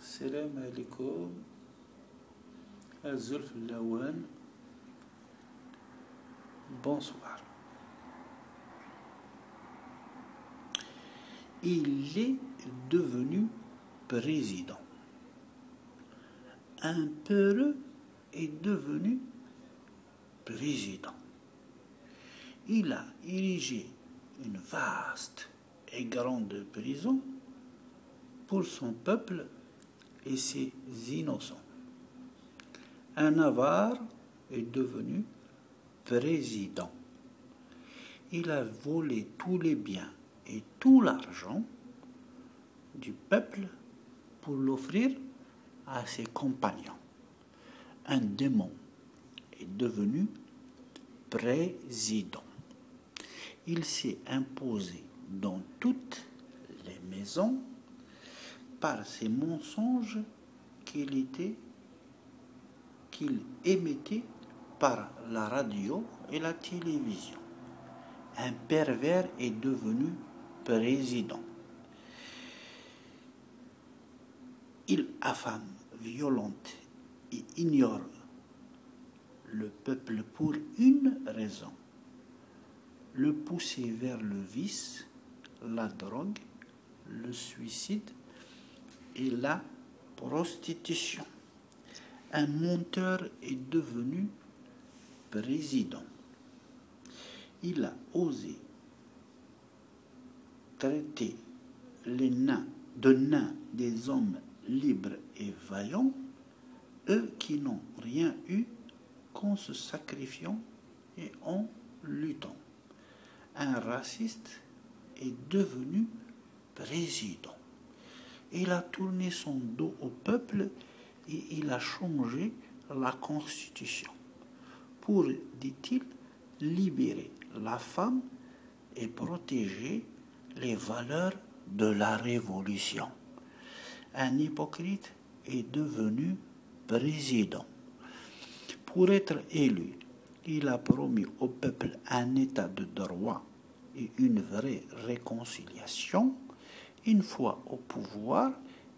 السلام عليكم. الزلف اللوان. Bonsoir. Il est devenu président. Un peureux est devenu président. Il a érigé une vaste et grande prison pour son peuple et ses innocents. Un avare est devenu président. Il a volé tous les biens et tout l'argent du peuple pour l'offrir à ses compagnons. Un démon est devenu président. Il s'est imposé dans toutes les maisons par ces mensonges qu'il émettait par la radio et la télévision. Un pervers est devenu président. Il affame, violente et ignore le peuple pour une raison: le pousser vers le vice, la drogue, le suicide et la prostitution. Un menteur est devenu président. Il a osé traiter les nains des hommes libres et vaillants, eux qui n'ont rien eu qu'en se sacrifiant et en luttant. Un raciste est devenu président. Il a tourné son dos au peuple et il a changé la Constitution pour, dit-il, libérer la femme et protéger les valeurs de la Révolution. Un hypocrite est devenu président. Pour être élu, il a promis au peuple un état de droit et une vraie réconciliation. Une fois au pouvoir,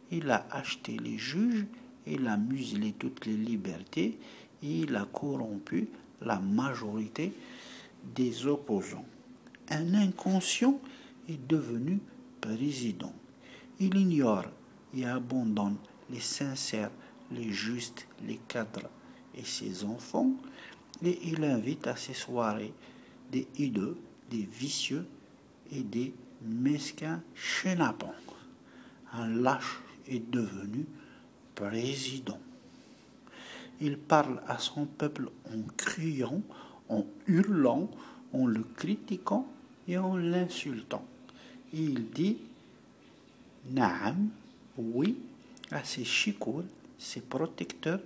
il a acheté les juges, il a muselé toutes les libertés et il a corrompu la majorité des opposants. Un inconscient est devenu président. Il ignore et abandonne les sincères, les justes, les cadres et ses enfants, et il invite à ses soirées des hideux, des vicieux et des mesquins chenapans. Un lâche est devenu président. Il parle à son peuple en criant, en hurlant, en le critiquant et en l'insultant. Il dit Naam, oui, à ses chicots, ses protecteurs,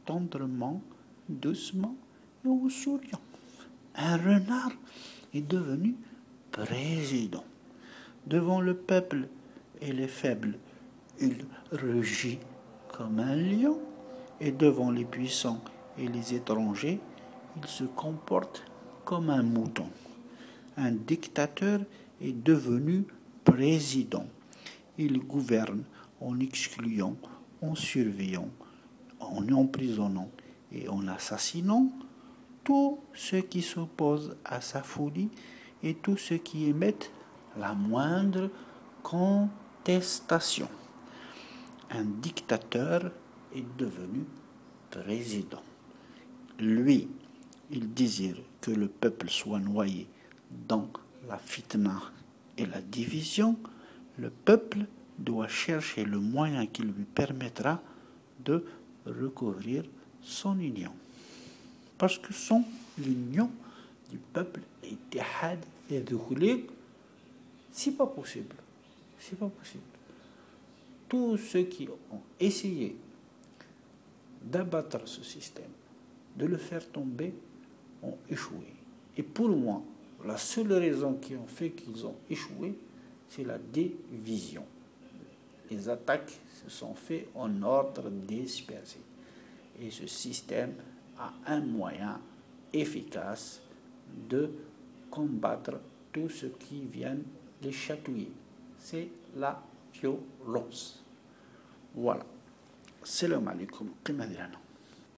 tendrement, doucement et en souriant. Un renard est devenu président. Devant le peuple et les faibles, il rugit comme un lion, et devant les puissants et les étrangers, il se comporte comme un mouton. Un dictateur est devenu président. Il gouverne en excluant, en surveillant, en emprisonnant et en assassinant tous ceux qui s'opposent à sa folie et tous ceux qui émettent la moindre contestation. Un dictateur est devenu président. Lui, il désire que le peuple soit noyé dans la fitna et la division. Le peuple doit chercher le moyen qui lui permettra de recouvrir son union. Parce que sans l'union du peuple, l'Ittihad et de Khoulik, c'est pas possible. C'est pas possible. Tous ceux qui ont essayé d'abattre ce système, de le faire tomber, ont échoué. Et pour moi, la seule raison qui ont fait qu'ils ont échoué, c'est la division. Les attaques se sont faites en ordre dispersé. Et ce système a un moyen efficace de combattre tout ce qui vient les chatouiller. C'est la violence. Voilà. السلام عليكم قمة لنا.